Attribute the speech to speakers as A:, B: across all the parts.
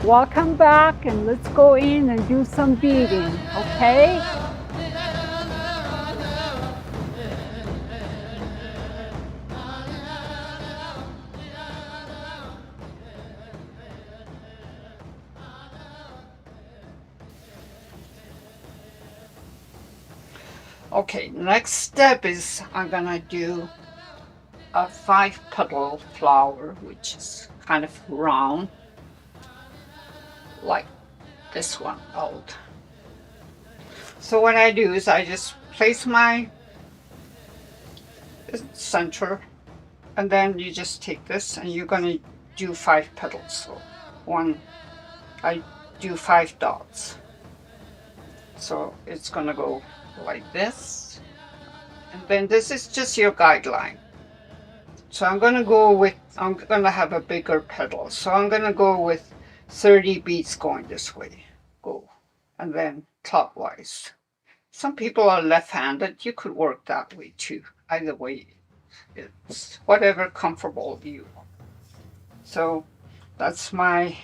A: Welcome back, and let's go in and do some beading, okay? Okay, next step is I'm gonna do a 5-petal flower, which is kind of round, like this one out. So what I do is I just place my center, and then you just take this and you're gonna do 5 petals. So I do 5 dots. So it's gonna go like this, and then this is just your guideline. So I'm gonna have a bigger petal. So I'm gonna go with 30 beads going this way. Go. And then clockwise. Some people are left-handed. You could work that way too. Either way, it's whatever comfortable you. So that's my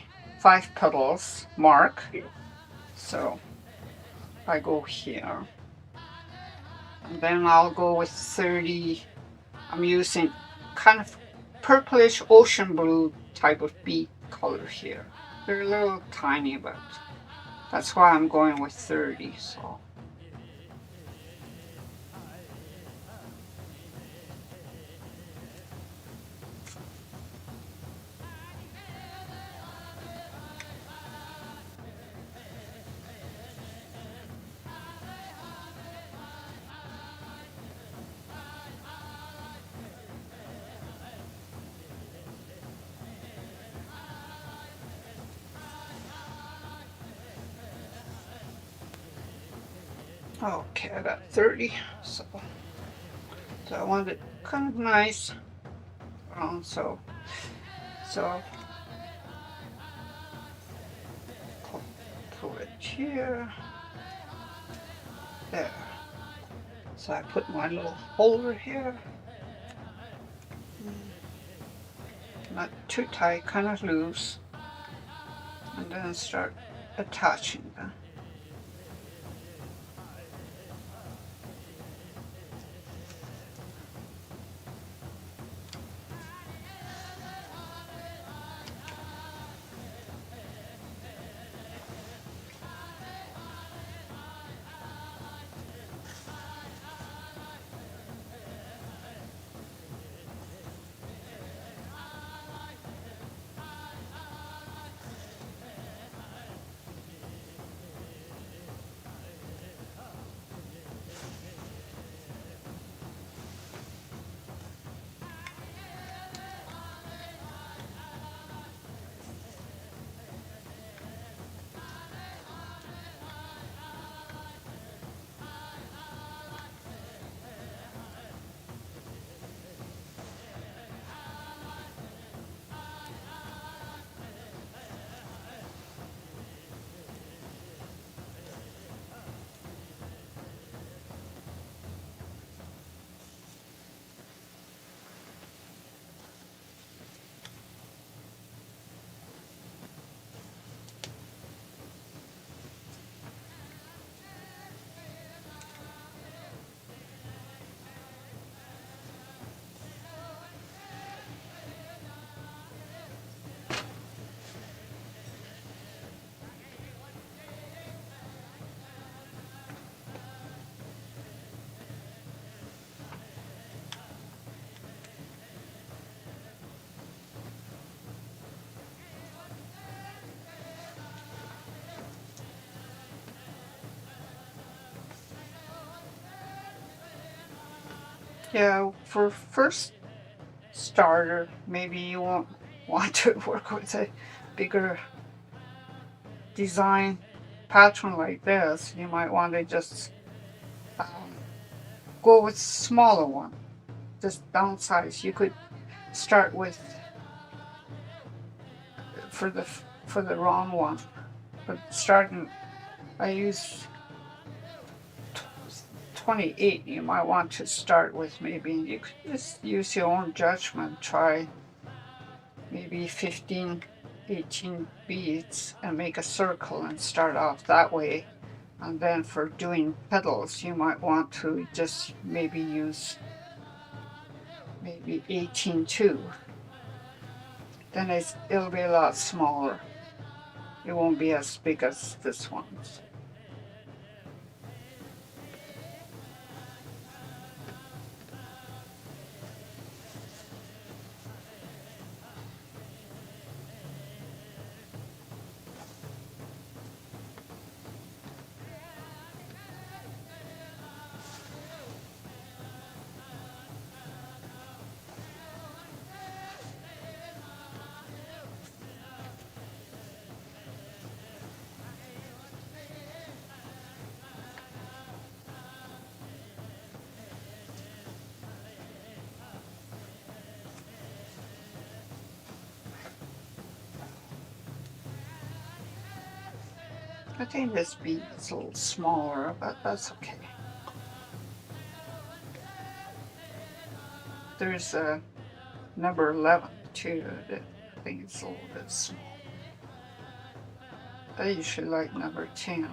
A: 5 petals mark. So I go here. And then I'll go with 30. I'm using kind of purplish ocean blue type of bead color here. They're a little tiny, but that's why I'm going with 30. So okay, I got 30. So I want it kind of nice. So pull it here, there. So I put my little holder here, not too tight, kind of loose, and then start attaching them. Yeah, for first starter, maybe you won't want to work with a bigger design pattern like this. You might want to just go with smaller one, just downsize. You could start with for the round one, but starting, I use 28. You might want to start with, maybe you could just use your own judgment. Try maybe 15 18 beads and make a circle and start off that way. And then for doing petals, you might want to just maybe use maybe 18 too. Then it'll be a lot smaller. It won't be as big as this one. I think this bead is a little smaller, but that's okay. There's a number 11 too that I think it's a little bit small. I usually like number 10.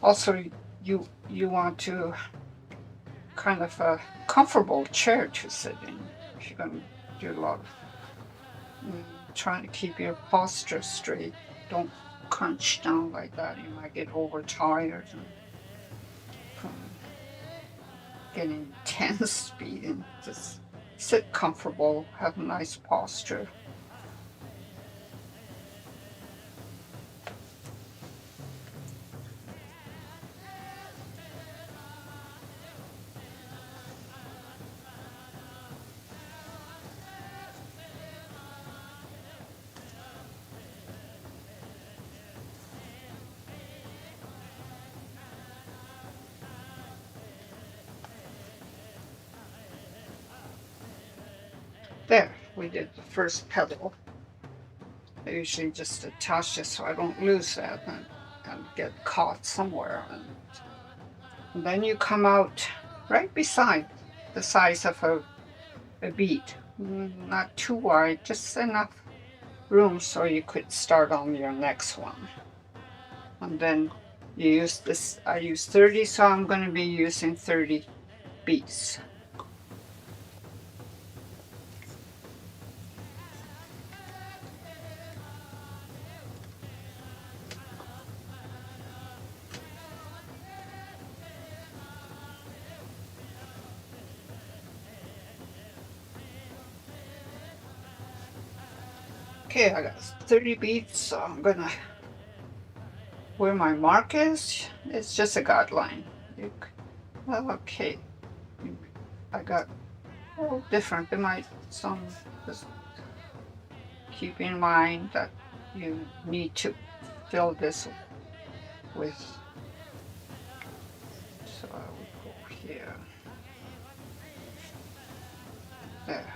A: Also, you want to kind of a comfortable chair to sit in if you're going to do a lot of trying to keep your posture straight. Don't crunch down like that. You might get overtired from getting tense speeding. Just sit comfortable, have a nice posture. There, we did the first petal. I usually just attach it so I don't lose that and get caught somewhere. And then you come out right beside the size of a bead. Not too wide, just enough room so you could start on your next one. And then you use this, I use 30, so I'm going to be using 30 beads. Okay, I got 30 beads, so I'm gonna, where my mark is, it's just a guideline. Okay, I got different. It might, some, just keep in mind that you need to fill this with, so I will go here, there,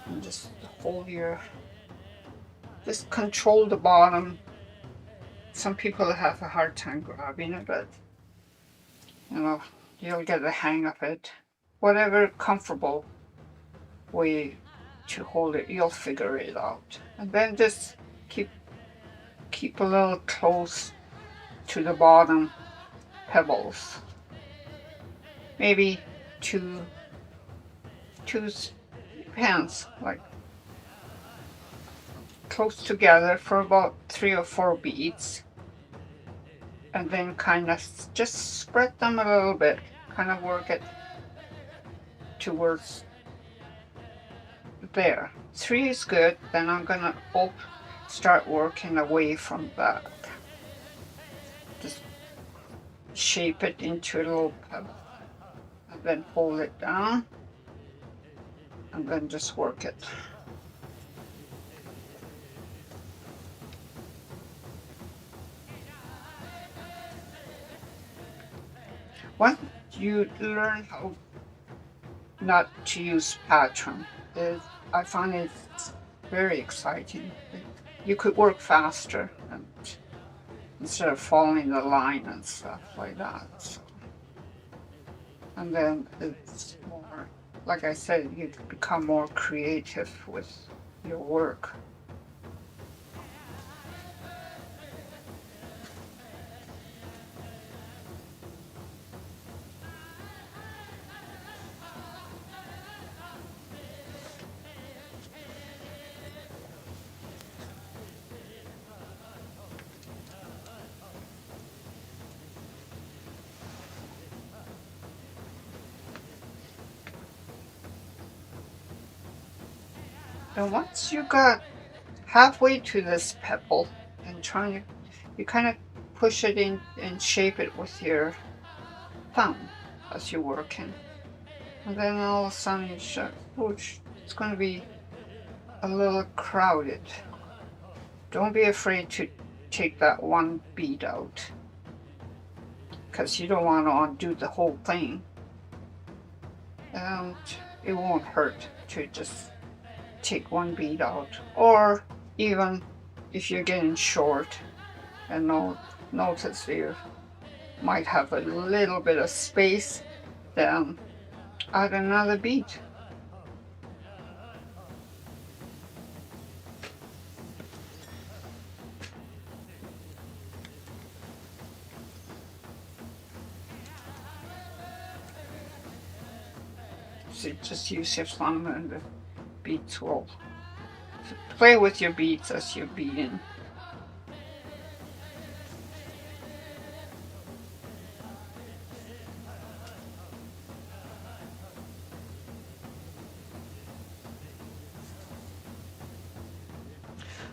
A: and just hold your, just control the bottom. Some people have a hard time grabbing it, but you know, you'll get the hang of it. Whatever comfortable way to hold it, you'll figure it out. And then just keep a little close to the bottom pebbles. Maybe two pens, like close together for about 3 or 4 beads, and then kind of just spread them a little bit, kind of work it towards there. 3 is good. Then I'm gonna start working away from that. Just shape it into a little pebble, and then hold it down, and then just work it. Once you learn how not to use pattern, I find it very exciting. You could work faster and instead of following the line and stuff like that. So. And then it's more like I said, you become more creative with your work. And once you got halfway to this pebble and you kind of push it in and shape it with your thumb as you're working. And then all of a sudden it's going to be a little crowded. Don't be afraid to take that one bead out, because you don't want to undo the whole thing. And it won't hurt to just take one bead out. Or even if you're getting short and notice you might have a little bit of space, then add another bead. So just use your thumb and the beads will play with your beads as you're beading.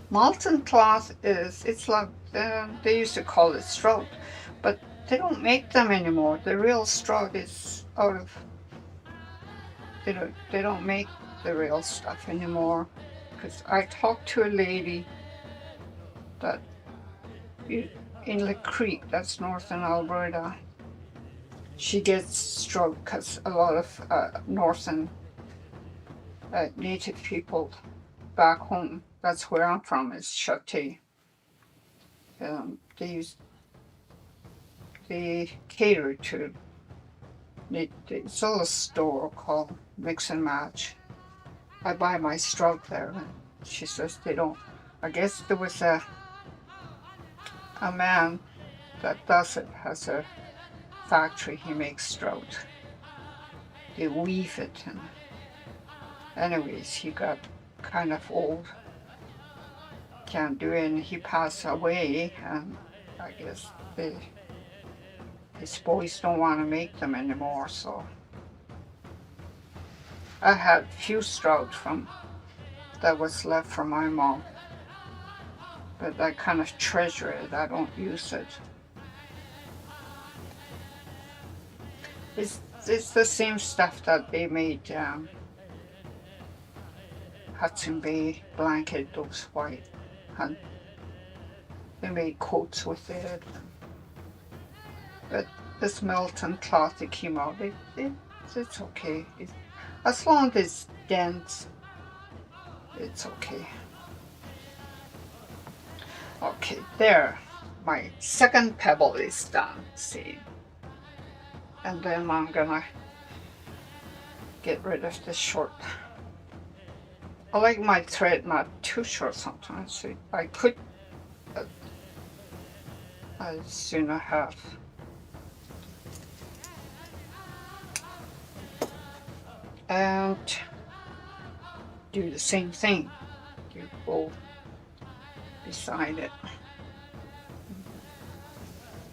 A: Molten cloth it's like, they used to call it strout, but they don't make them anymore. The real strout is out of, they don't make the real stuff anymore. Because I talked to a lady that in the creek, that's northern Alberta, she gets strout because a lot of northern native people back home, that's where I'm from, is Chate. They cater to, it's a little store called Mix and Match. I buy my strout there, and she says they don't. I guess there was a man that does it, has a factory, he makes strout. They weave it, and anyways, he got kind of old, can't do it, and he passed away, and I guess his boys don't want to make them anymore. So I had few strout from that was left from my mom, but I kind of treasure it. I don't use it. It's the same stuff that they made Hudson Bay blanket, those white, and they made coats with it. But this Melton cloth that came out, it's okay. As long as it's dense, it's okay. Okay, there. My second pebble is done, see. And then I'm gonna get rid of the short. I like my thread not too short sometimes. So I could, I'd sooner have. And do the same thing. You go beside it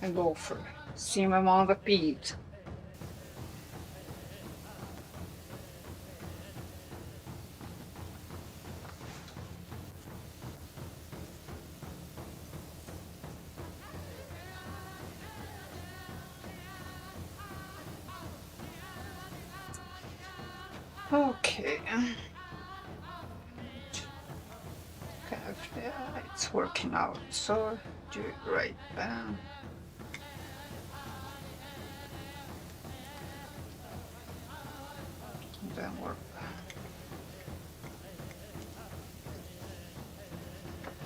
A: and go for the same amount of beads. Okay. Yeah, it's working out, so do it right down. And then work.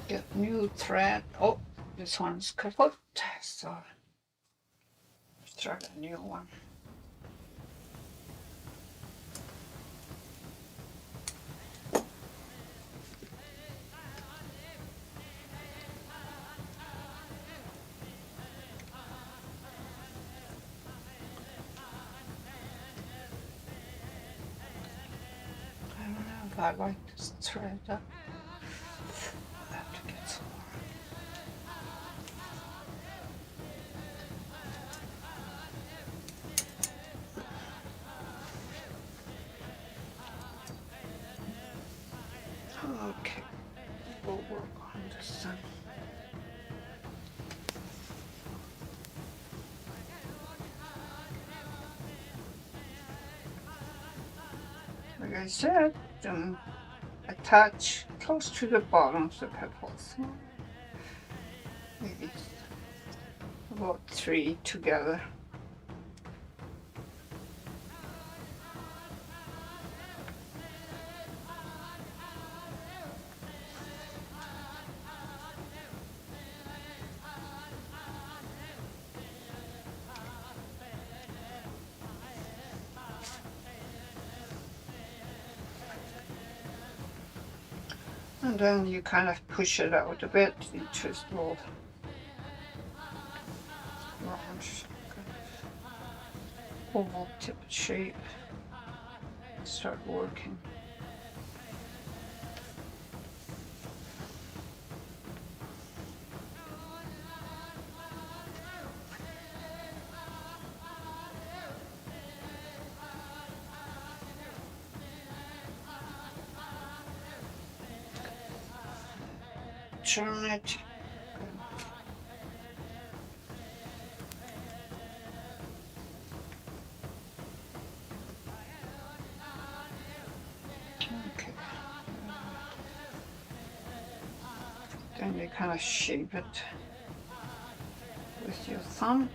A: Get new thread. Oh, this one's kaput, so try a new one. I like this thread. I have to get some more. Okay, we'll work on this then. Like I said, attach close to the bottom of the petals. Maybe about 3 together. And then you kind of push it out a bit into this little round oval tip shape. Start working. Turn it. Okay. Then you kind of shape it with your thumb.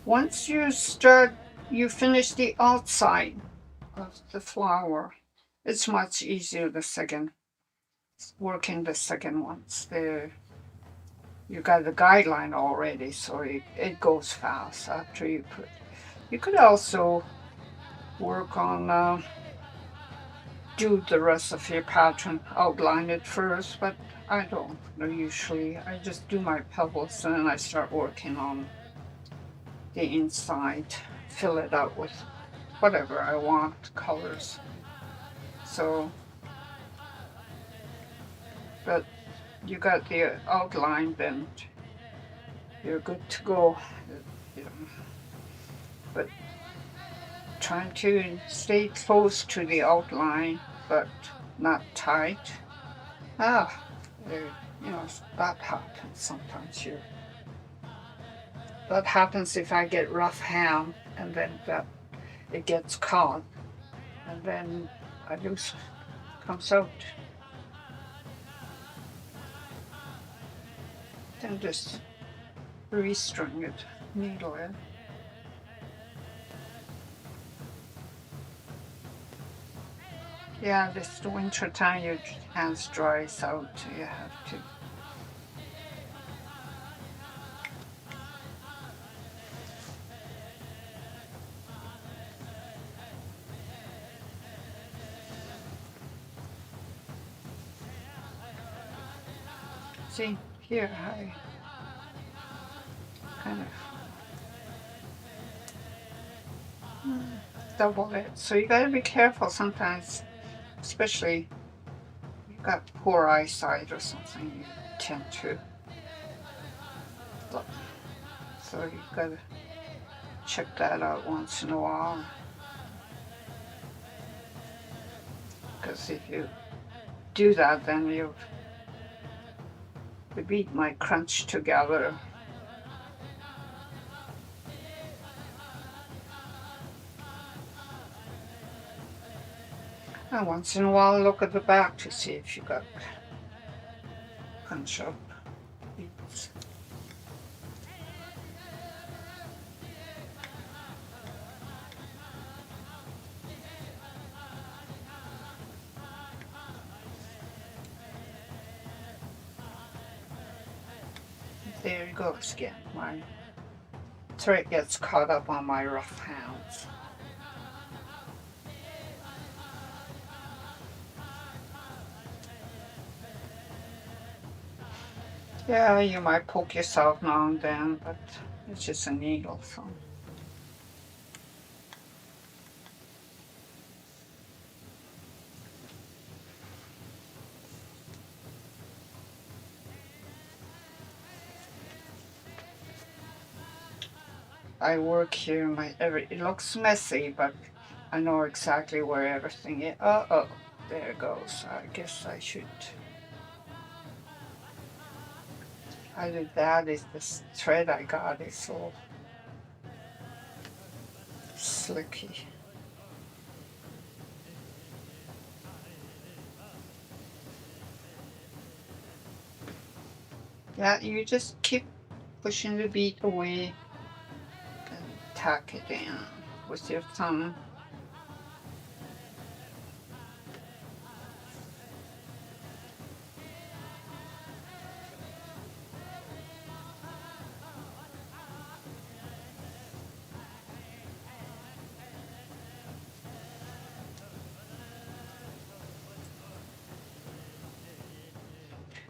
A: Once you finish the outside of the flower, it's much easier working the second ones. You got the guideline already, so it goes fast after you put. You could also work on do the rest of your pattern, outline it first, but I don't usually. I just do my petals and then I start working on the inside, fill it out with whatever I want, colors. So, but you got the outline, then you're good to go. But trying to stay close to the outline, but not tight. That happens sometimes. That happens if I get rough hand, and then it gets caught, and then I lose it, comes out. Then just restring it, needle it. Yeah, this winter time your hands dries out, you have to. See, here I kind of double it. So you gotta be careful sometimes, especially you've got poor eyesight or something, you tend to look. So you gotta check that out once in a while. Because if you do that, then the bead might crunch together. And once in a while look at the back to see if you got punch up beads. there it goes again. My thread gets caught up on my rough hands. Yeah, you might poke yourself now and then, but it's just a needle, so. I work here, it looks messy, but I know exactly where everything is. Oh, there it goes. I guess I should. Either that is this thread I got is so slicky. Yeah, you just keep pushing the bead away and tack it in with your thumb.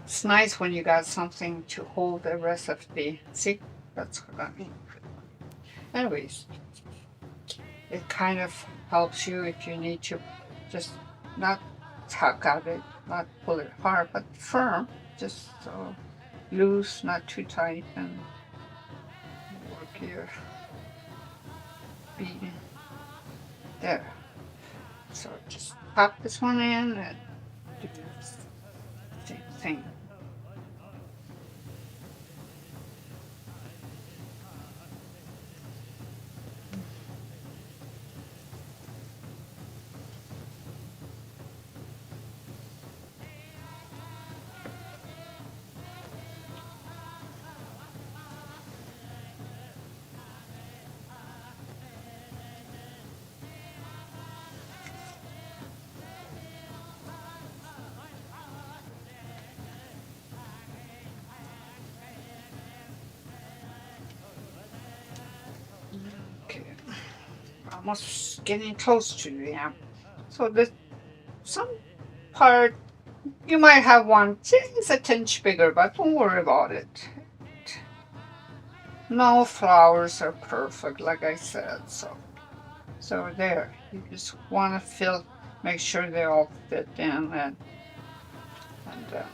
A: It's nice when you got something to hold the rest of the, see, that's what I mean. Anyways, it kind of helps you if you need to just not tug at it, not pull it hard, but firm, just so loose, not too tight, and work your bead in. There. So just pop this one in and do the same thing. Okay, almost getting close to the end. So this some part you might have one just a tinge bigger, but don't worry about it. No flowers are perfect, like I said. So there. You just want to make sure they all fit in and that.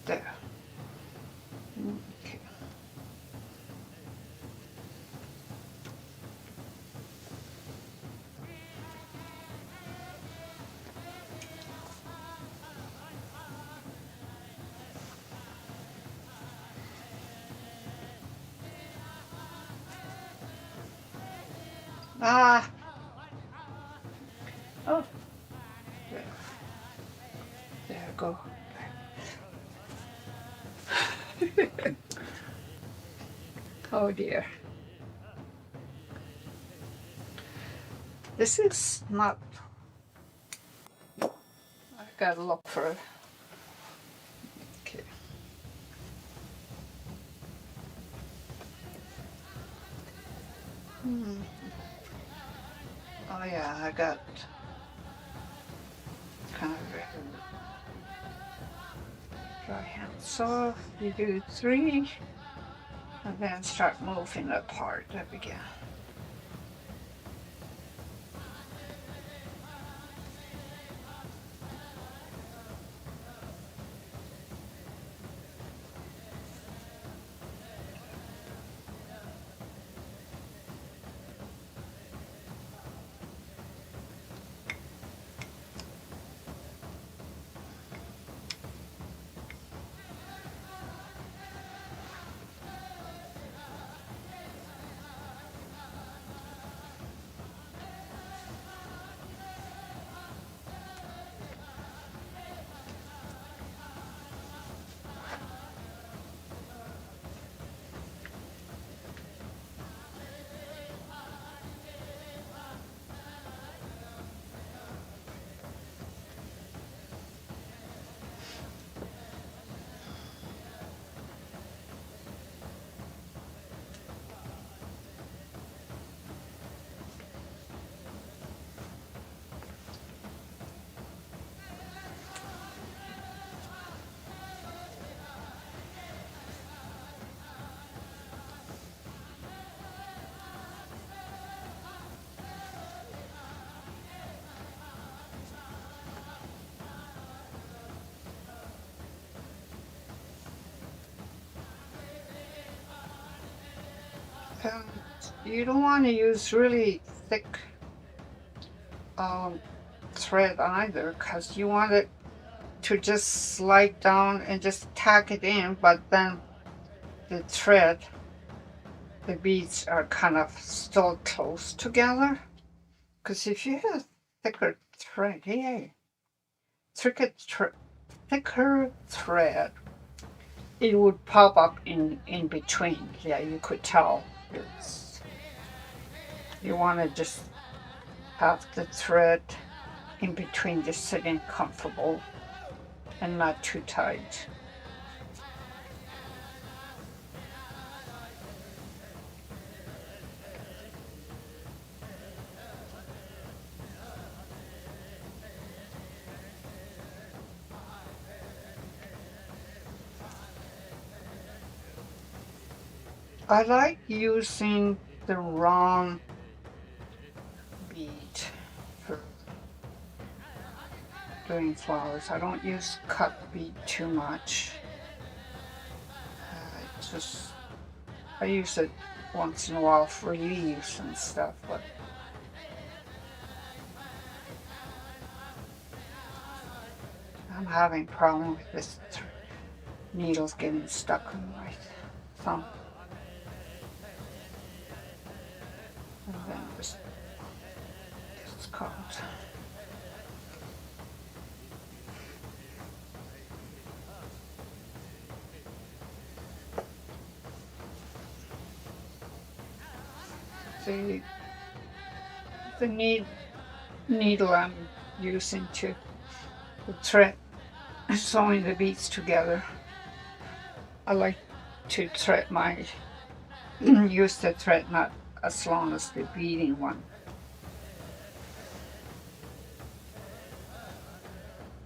A: There. Okay. Ah. Oh. There. There you go. Oh dear. This is not. I gotta look for it. Okay. Oh yeah, I got kind of dry hand. So you do 3 and then start moving apart up again. And you don't want to use really thick thread either, because you want it to just slide down and just tack it in, but then the thread, the beads are kind of still close together. Because if you had a thicker thread, thicker thread, it would pop up in between. Yeah, you could tell. You want to just have the thread in between, just sitting comfortable and not too tight. I like using the round bead for doing flowers. I don't use cut bead too much. I use it once in a while for leaves and stuff, but I'm having a problem with this needles getting stuck on my thumb. And then just it's called. The needle I'm using to thread, sewing the beads together. I like to thread use the thread not as long as the beading one.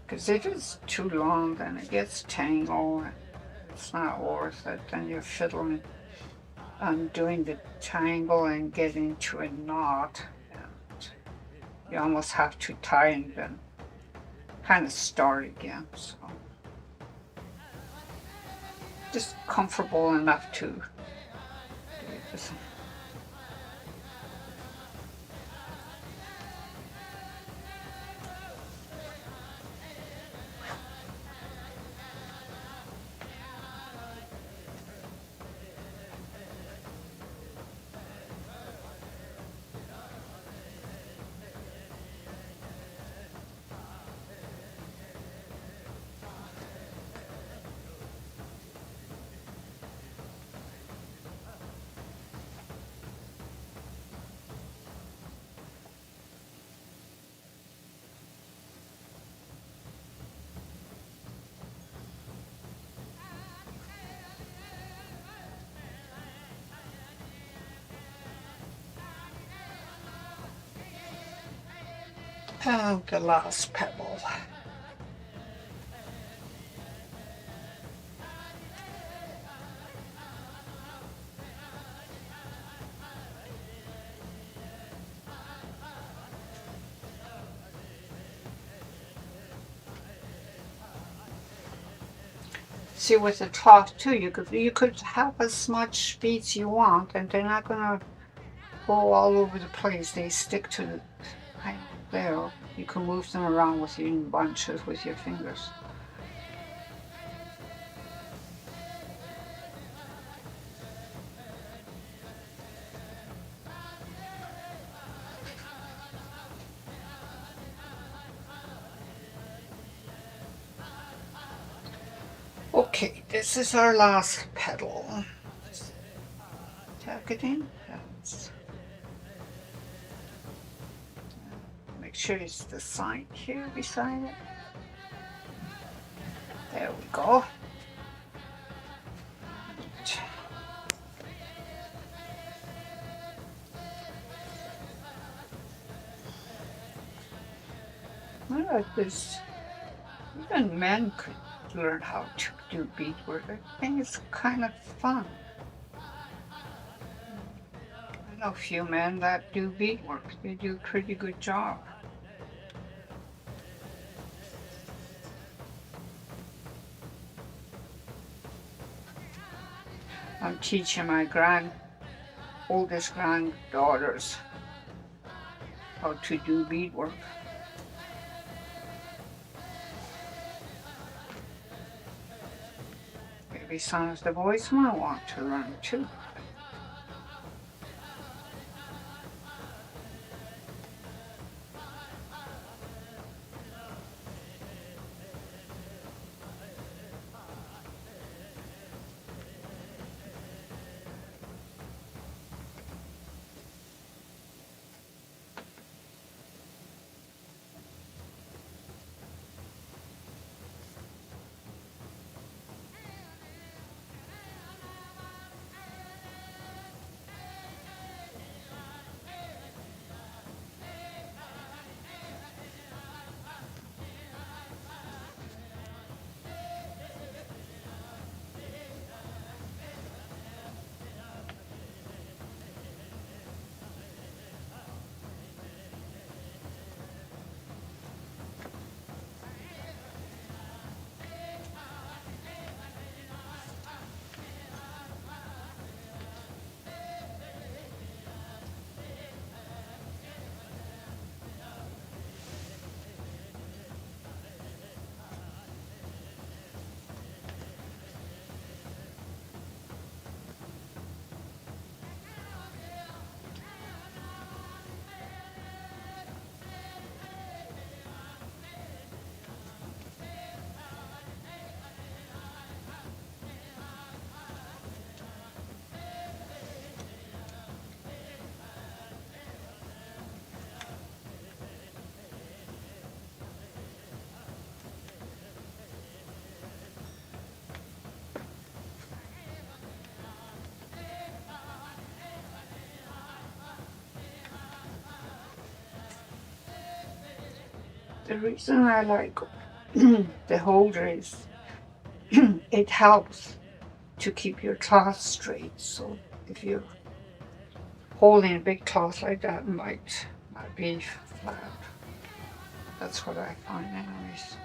A: Because if it's too long, then it gets tangled. It's not worth it. Then you're fiddling undoing the tangle and getting to a knot. And you almost have to tie and then kind of start again. So just comfortable enough to do this. And the last petal. See, with the cloth too, you could have as much beads you want, and they're not gonna go all over the place. They stick to the there. You can move them around with you in bunches with your fingers. Okay, this is our last petal. Tack it in. Make sure it's the side here beside it. There we go. I like this. Even men could learn how to do beadwork. I think it's kind of fun. I know a few men that do beadwork. They do a pretty good job. I'm teaching my oldest granddaughters how to do beadwork. Maybe some of the boys might want to learn too. The reason I like the holder is it helps to keep your cloth straight. So if you're holding a big cloth like that, it might be flat. That's what I find anyways.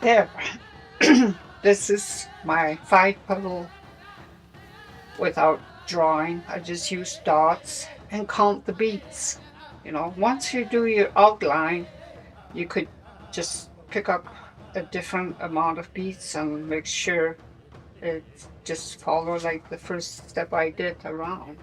A: There. This is my 5 petal without drawing. I just use dots and count the beads. You know, once you do your outline, you could just pick up a different amount of beads and make sure it just follow like the first step I did around.